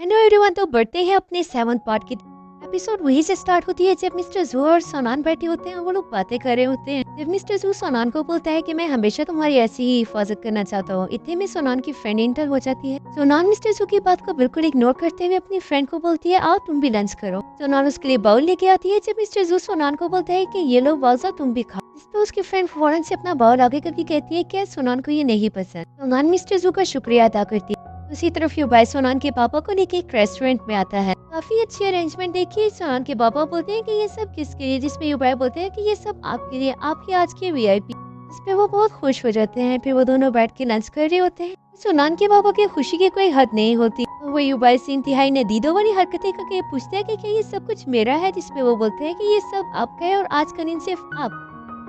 Hello everyone, तो बढ़ते हैं अपने 7th पार्ट की। एपिसोड वहीं से स्टार्ट होती है जब मिस्टर जू और सोनान बैठे होते हैं और वो लोग बातें कर रहे होते हैं। जब मिस्टर जू सोनान को बोलता है कि मैं हमेशा तुम्हारी ऐसी ही हिफाजत करना चाहता हूँ, इतने में सोनान की फ्रेंड इंटर हो जाती है। सोनान मिस्टर जू की बात को बिल्कुल इग्नोर करते हुए अपनी फ्रेंड को बोलती है आओ तुम भी लंच करो। सोनान उसके लिए बाउल लेके आती है। जब मिस्टर जू सोनान को बोलता है कि ये लो बाउल तुम भी खाओ, इस पे उसकी फ्रेंड फौरन से अपना बाउल आगे करके कहती है कि सोनान को ये नहीं पसंद। सोनान मिस्टर जू का शुक्रिया अदा करती है। दूसरी तरफ युबाई सोनान के पापा को लेके एक रेस्टोरेंट में आता है। काफी अच्छी अरेंजमेंट देखिए। सोनान के पापा बोलते हैं कि ये सब किसके लिए, जिसमें युबाई बोलते हैं कि ये सब आपके लिए, आपके आज के वीआईपी। इस पे वो बहुत खुश हो जाते हैं। फिर वो दोनों बैठ के लंच कर रहे होते हैं। सोनान के पापा की खुशी की कोई हद नहीं होती। वो युबाई से इंतहाई नदीदों वाली हरकतें करके पूछते हैं कि क्या ये सब कुछ मेरा है, जिसपे वो बोलते हैं कि ये सब आपका है और आज का दिन सिर्फ आप।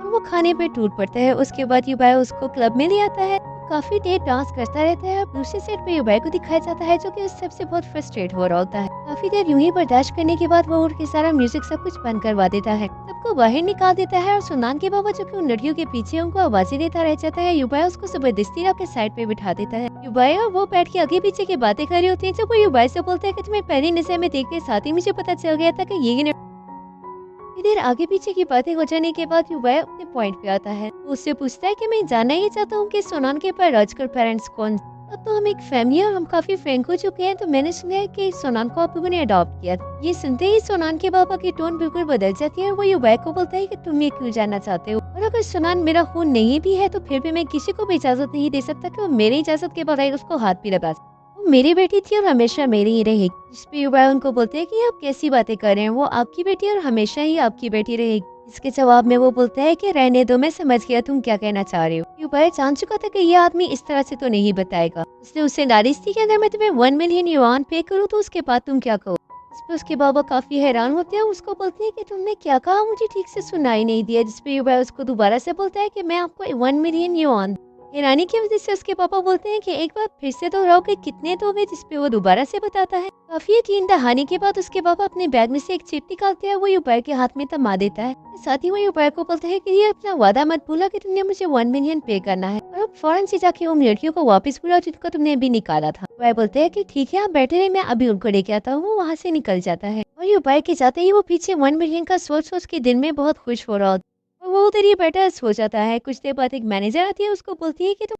और वो खाने पे टूट पड़ता है। उसके बाद युबाई उसको क्लब में ले आता है। काफी देर डांस करता रहता है। दूसरी साइड पे युबाई को दिखाया जाता है जो कि उस सबसे बहुत फ्रस्ट्रेट हो रहा होता है। काफी देर यूं ही बर्दाश्त करने के बाद वो उठ के सारा म्यूजिक सब कुछ बंद करवा देता है, सबको बाहर निकाल देता है। और सोनान के बाबा जो कि उन लड़कियों के पीछे उनको आवाजें देता रह जाता है। युबाई उसको जबरदस्ती रख के साइड पे बिठा देता है। युबाई और वो बैठ के आगे पीछे की बातें कर रही होती है। जब वो युबाई से बोलता है कि तुम्हें पहली नजर में देखते साथ ही मुझे पता चल गया था कि ये इधर आगे पीछे की बातें हो जाने के बाद युवा अपने पॉइंट पे आता है। वो उससे पूछता है कि मैं जानना ही चाहता हूँ कि सोनान के बायोलॉजिकल पेरेंट्स कौन। अब तो हम एक फैमिली और हम काफी फ्रैंक हो चुके हैं, तो मैंने सुना है कि सोनान को आप लोगों ने अडॉप्ट किया। ये सुनते ही सोनान के पापा की टोन बिल्कुल बदल जाती है। वो युवा को बोलता है कि तुम ये क्यों जानना चाहते हो, और अगर सोनान मेरा खून नहीं भी है तो फिर भी मैं किसी को भी इजाजत नहीं दे सकता कि वो मेरी इजाजत के बगैर उसको हाथ भी लगा। वो मेरी बेटी थी और हमेशा मेरी ही रहेगी। जिस पे युवा उनको बोलते हैं कि आप कैसी बातें कर रहे हैं, वो आपकी बेटी और हमेशा ही आपकी बेटी रहेगी। इसके जवाब में वो बोलता है कि रहने दो, मैं समझ गया तुम क्या कहना चाह रहे हो। युवा जान चुका था कि ये आदमी इस तरह से तो नहीं बताएगा। उसने उससे नाराज थी कि अगर मैं तुम्हें 1 मिलियन युआन पे करूँ तो उसके बाद तुम क्या कहो। इस पे उसके बाबा काफी हैरान होते हैं। उसको बोलते हैं कि तुमने क्या कहा, मुझे ठीक से सुनाई नहीं दिया। जिसपे युवा उसको दोबारा से बोलता है कि मैं आपको 1 मिलियन युआन। हैरानी की वजह से उसके पापा बोलते हैं कि एक बार फिर से दोहराओ कि कितने दोगे, जिसपे वो दोबारा से बताता है। काफी यकीन दहाने के बाद उसके पापा अपने बैग में से एक चिट निकालते हैं। वो युबाई के हाथ में थमा देता है। साथ ही वो युबाई को बोलते हैं कि ये अपना वादा मत भूला कि तुमने मुझे 1 मिलियन पे करना है, और अब फौरन से जाके उन लड़कियों को वापस बुलाओ जिनको तुमने अभी निकाला था। युबाई बोलते हैं कि ठीक है आप बैठे रहे, मैं अभी उनको लेके आता हूँ। वो वहाँ से निकल जाता है और युबाई के जाते ही वो पीछे 1 मिलियन का सोच सोच के दिल में बहुत खुश हो रहा होता है। और वो उधर ही बैठा सो जाता है। कुछ देर बाद एक मैनेजर आती है, उसको बोलती है कि तुम।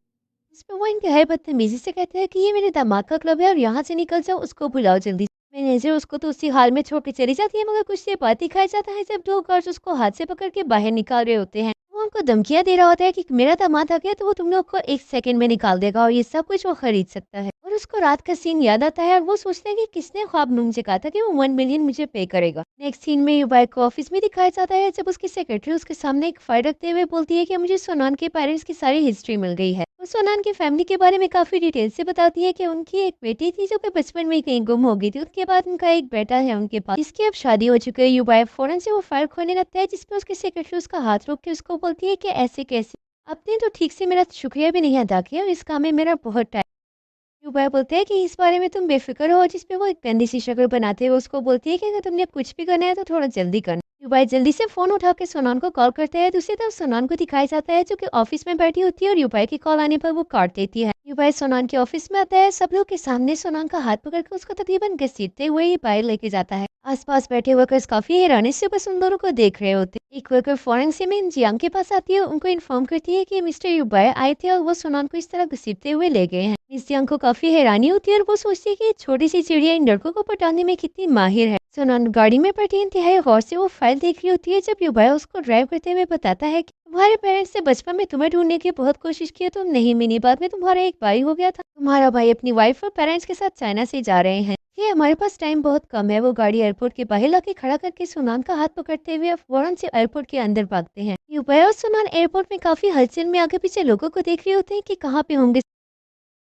इस पे वो इंतहाई बदतमीजी से कहते हैं कि ये मेरे दामाद का क्लब है और यहाँ से निकल जाओ, उसको बुलाओ जल्दी। मैनेजर उसको तो उसी हाल में छोड़ के चली जाती है। मगर कुछ देर बाद दिखाया जाता है जब दो गार्ड्स उसको हाथ से पकड़ के बाहर निकाल रहे होते हैं। वो उनको धमकियां दे रहा होता है कि मेरा दामाद आ गया तो वो तुम लोग को 1 सेकंड में निकाल देगा और ये सब कुछ वो खरीद सकता है। और उसको रात का सीन याद आता है और वो सोचते हैं कि किसने ख्वाब में मुझे कहा था कि वो 1 मिलियन मुझे पे करेगा। नेक्स्ट सीन में युबाई को ऑफिस में दिखाया जाता है जब उसकी सेक्रेटरी उसके सामने एक फाइल रखते हुए बोलती है कि मुझे सोनान के पेरेंट्स की सारी हिस्ट्री मिल गई है। वो सोनान की फैमिली के बारे में काफी डिटेल से बताती है कि उनकी एक बेटी थी जो कि बचपन में कहीं गुम हो गई थी। उसके बाद उनका एक बेटा है उनके पास, जिसकी अब शादी हो चुकी है। युबाई फौरन से वो फाइल खोलने लगता है जिसमें उसकी सेक्रेटरी उसका हाथ रोक के उसको बोलती है कि ऐसे कैसे, आपने तो ठीक से मेरा शुक्रिया भी नहीं अदा किया और इस काम में मेरा बहुत टाइम। युबाई बोलते हैं कि इस बारे में तुम बेफिक्र हो। जिसपे वो एक गंदी सी शक्ल बनाते हुए उसको बोलती है कि अगर तुमने अब कुछ भी करना है तो थोड़ा जल्दी करना। युबाई जल्दी से फोन उठा के सोनान को कॉल करते हैं। दूसरी तरफ सोनान को दिखाया जाता है जो कि ऑफिस में बैठी होती है और युबाई की कॉल आने पर वो काट देती है। युबाई सोनान के ऑफिस में आता है। सब लोग के सामने सोनान का हाथ पकड़ के उसको तकरीबन घसीटते हुए ही बाहर लेके जाता है। आसपास बैठे वर्कर्स काफी हैरानी से बस उन दोनों को देख रहे होते। एक वर्कर फौरन से मिन जियांग के पास आती है, उनको इन्फॉर्म करती है कि मिस्टर युबाई आए थे और वो सोनान को इस तरह घसीटते हुए ले गए हैं। मिस जियांग को काफी हैरानी होती है और वो सोचती है कि छोटी सी चिड़िया इन लड़कों को पटाने में कितनी माहिर है। सोनान गाड़ी में बैठी इंतहाई गौर से वो फाइल देख रही होती है जब युबाई उसको ड्राइव करते हुए बताता है कि तुम्हारे पेरेंट्स से बचपन में तुम्हें ढूंढने की बहुत कोशिश की, तुम नहीं मिली। बाद में तुम्हारा एक भाई हो गया था। तुम्हारा भाई अपनी वाइफ और पेरेंट्स के साथ चाइना से जा रहे हैं। ये हमारे पास टाइम बहुत कम है। वो गाड़ी एयरपोर्ट के बाहर लाके खड़ा करके सोनान का हाथ पकड़ते हुए फौरन से एयरपोर्ट के अंदर भागते हैं। युबाई और सोनान एयरपोर्ट में काफी हलचल में आगे पीछे लोगों को देख रहे होते हैं कि कहाँ पे होंगे।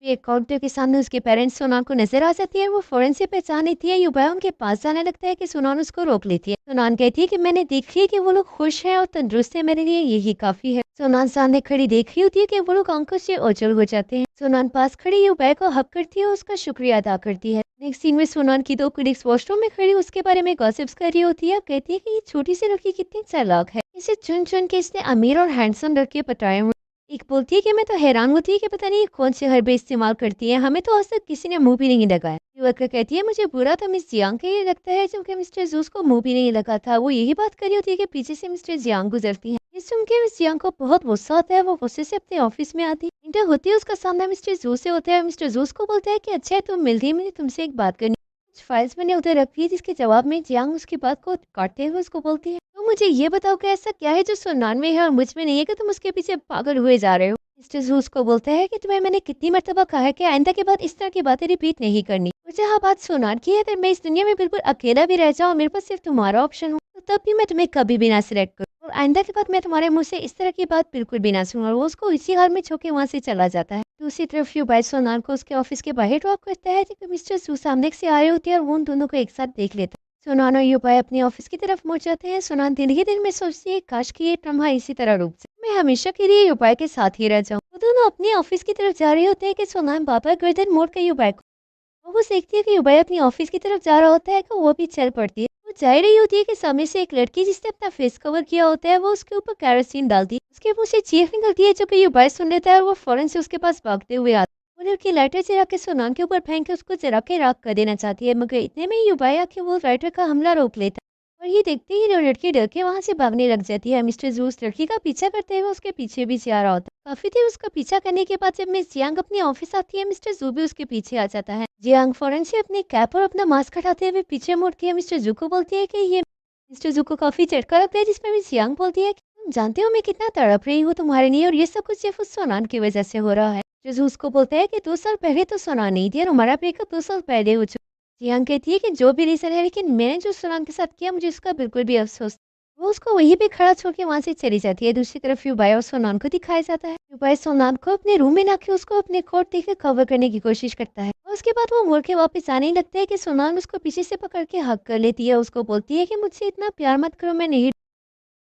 एक काउंटर के सामने उसके पेरेंट्स सोनान को नजर आ जाती है। वो फौरन से पहचान लेती है। युबाई उनके पास जाने लगता है कि सोनान उसको रोक लेती है। सोनान कहती है कि मैंने देखी है कि वो लोग खुश हैं और तंदुरुस्त है, मेरे लिए यही काफी है। सोनान सामने खड़ी देख रही होती है कि वो लोग आंखों से ओझल हो जाते हैं। सोनान पास खड़ी युबाई को हक करती है और उसका शुक्रिया अदा करती है। नेक्स्ट सीन में सोनान की दो कलीग्स वॉशरूम में खड़ी उसके बारे में गॉसिप्स कर रही होती है। कहती है कि ये छोटी सी लड़की कितनी चालाक है, इसे चुन चुन के इसने अमीर और हैंडसम लड़के पटाए हुए। एक बोलती है कि मैं तो हैरान होती है कि पता नहीं ये कौन से हर्बे इस्तेमाल करती है, हमें तो आज तक किसी ने मुँह भी नहीं लगाया। युवक कहती है मुझे बुरा तो मिस जियांग का ये लगता है क्योंकि मिस्टर जूस को मुँह भी नहीं लगा था। वो यही बात कर रही होती है कि पीछे से मिस्टर जियांग गुजरती है। ये सुन के मिस जियांग को बहुत गुस्सा आता है, वो गुस्से से अपने ऑफिस में आती है। इंटर होती है उसका सामना मिस्टर जूस से होता है। मिस्टर जूस को बोलता है कि अच्छा है तुम मिल गई, मुझे तुमसे एक बात करनी। कुछ फाइल्स मैंने उधर रखी है जिसके जवाब में जियांग उसकी बात को काटते हुए उसको बोलती है तो मुझे ये बताओ कि ऐसा क्या है जो सुनान में है और मुझ में नहीं है कि तुम उसके पीछे पागल हुए जा रहे हो। मिस्टर जूस को बोलता है कि तुम्हें मैंने कितनी मर्तबा कहा है कि आइंदा के बाद इस तरह की बातें रिपीट नहीं करनी। मुझे हाँ बात सुनान की है, अगर मैं इस दुनिया में बिल्कुल अकेला भी रह जाऊँ, मेरे पास सिर्फ तुम्हारा ऑप्शन हो, तो तब भी मैं तुम्हें कभी भी ना सिलेक्ट करूँ और आइंदा के बाद मैं तुम्हारे मुंह से इस तरह की बात बिल्कुल भी ना सुनूं। और वो उसको इसी हाल में छोके वहाँ से चला जाता है। दूसरी तरफ युबाई सोनान को उसके ऑफिस के बाहर ड्रॉप करता है जबकि मिस्टर जू सामने से आ रहे होते हैं और वो उन दोनों को एक साथ देख लेता है। सोनान और युबाई अपने ऑफिस की तरफ मुड़ जाते हैं। सोनान दिन ही दिन में सोचती है काश कि ये लम्हा इसी तरह रुक जाए, मैं हमेशा के लिए युबाई के साथ ही रह जाऊं। वो दोनों अपने ऑफिस की तरफ जा रहे होते हैं कि सोनान बाबा गर्दन मोड़ कर युबाई को वो देखती है कि युबाई अपनी ऑफिस की तरफ जा रहा होता है कि वो भी चल पड़ती है। वो जा ही रही होती है कि सामने से एक लड़की जिसने अपना फेस कवर किया होता है वो उसके ऊपर केरोसिन डालती है। उसके मुंह से चीख निकलती है जो कि युबाई सुन लेता है और वो फौरन से उसके पास भागते हुए आता है। वो लड़की लाइटर चला के सोनान के ऊपर फेंक के उसको जरा के राख कर देना चाहती है, मगर इतने में युबाई आके वो राइटर का हमला रोक लेता है और ये देखते ही वो लड़की डर के वहां से भागने लग जाती है। मिस्टर जू उस लड़की का पीछा करते हुए उसके पीछे भी जा रहा होता है। काफी देर उसका पीछा करने के बाद जब मिस जियांग अपने ऑफिस आती है, मिस्टर जू भी उसके पीछे आ जाता है। जियांग फौरन से अपनी कैप और अपना मास्क हटाते हुए पीछे मुड़ के मिस्टर जू को बोलती है कि ये मिस्टर जू को काफी झटका लगता है, जिसमें मिस जियांग बोलती है कि तुम जानते हो मैं कितना तड़प रही हूँ तुम्हारे लिए और ये सब कुछ सिर्फ उस सोनान की वजह से हो रहा है। मिस्टर जू उसको बोलता है कि 2 साल पहले तो सोनान नहीं थी और हमारा ब्रेकअप 2 साल पहले हो चुका। जियांग कहती है कि जो भी रीजन है, लेकिन मैंने जो सोनान के साथ किया मुझे उसका बिल्कुल भी अफसोस। वो उसको वहीं पे खड़ा छोड़ के वहाँ से चली जाती है। दूसरी तरफ युबाई और सोनान को दिखाया जाता है। युबाई सोनान को अपने रूम में लाके उसको अपने कोट देकर कवर करने की कोशिश करता है और उसके बाद वो मुड़ के वापस आने ही लगता है कि सोनान उसको पीछे से पकड़ के हक कर लेती है। उसको बोलती है कि मुझसे इतना प्यार मत करो, मैं नहीं।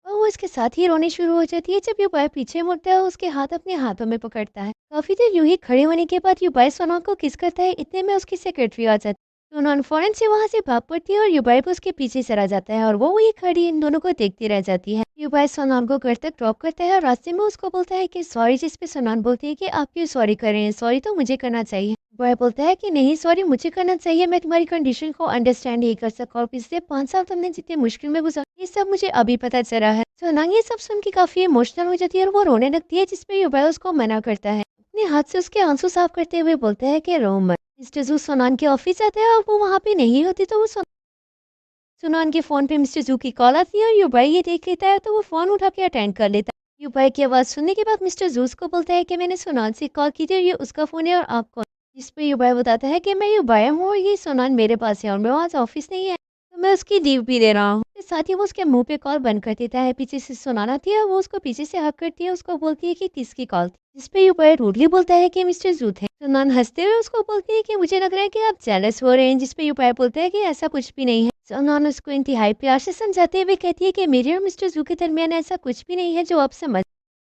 और वो इसके साथ ही रोनी शुरू हो जाती है जब युबाई पीछे मुड़ता है और उसके हाथ अपने हाथों में पकड़ता है। काफी देर यूं ही खड़े होने के बाद युबाई सोनान को किस करता है, इतने में उसकी सेक्रेटरी आ जाती है। सोनान फौरन से वहां से भाग पड़ती है और युबाई को उसके पीछे चला जाता है और वो वही खड़ी इन दोनों को देखती रह जाती है। युबाई सोनान को घर तक ड्रॉप करता है और रास्ते में उसको बोलता है कि सॉरी, जिस पे सोनान बोलती है कि आप क्यों सॉरी कर रहे हैं, सॉरी तो मुझे करना चाहिए। बॉय बोलता है कि नहीं, सॉरी मुझे करना चाहिए, मैं तुम्हारी कंडीशन को अंडरस्टैंड नहीं कर सका और पिछले 5 साल तुमने जितने मुश्किल में गुजारे ये सब मुझे अभी पता चला है। सोनांग ये सब सुन के काफी इमोशनल हो जाती है और वो रोने लगती है, जिसपे युबाई उसको मना करता है। अपने हाथ से उसके आंसू साफ करते हुए बोलता है कि रो मत। मिस्टर जू सोनान के ऑफिस जाता है और वो वहाँ पे नहीं होती तो वो सोनान के फोन पे मिस्टर जू की कॉल आती है और युबाई ये देख लेता है तो वो फोन उठा के अटेंड कर लेता है। युबाई की आवाज़ सुनने के बाद मिस्टर जूस को बोलता है कि मैंने सोनान से कॉल की थी और ये उसका फ़ोन है और आप कौन। जिस पे युबाई बताता है कि मैं युबाई हूँ और ये सोनान मेरे पास है और मैं आज ऑफिस नहीं है तो मैं उसकी लीव भी दे रहा हूँ। इसके साथ ही वो उसके मुंह पे कॉल बंद कर देता है। पीछे से सोनान आती है और वो उसको पीछे से हक करती है, उसको बोलती है कि किसकी कॉल थी, जिस पे युबाई रूडली बोलता है कि मिस्टर जू थे। सोनान हंसते हुए उसको बोलती है कि मुझे लग रहा है कि आप जेलस हो रहे हैं, जिस पे युबाई बोलता है कि ऐसा कुछ भी नहीं है। सोनान उसको इंतहाई प्यार से समझाते हुए कहती है कि मेरे और मिस्टर जू के दरमियान ऐसा कुछ भी नहीं है जो आप समझ।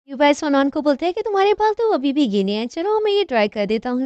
युबाई सोनान को बोलते हैं कि तुम्हारे बाल तो अभी भी गीले हैं, चलो मैं ये ट्राई कर देता हूँ।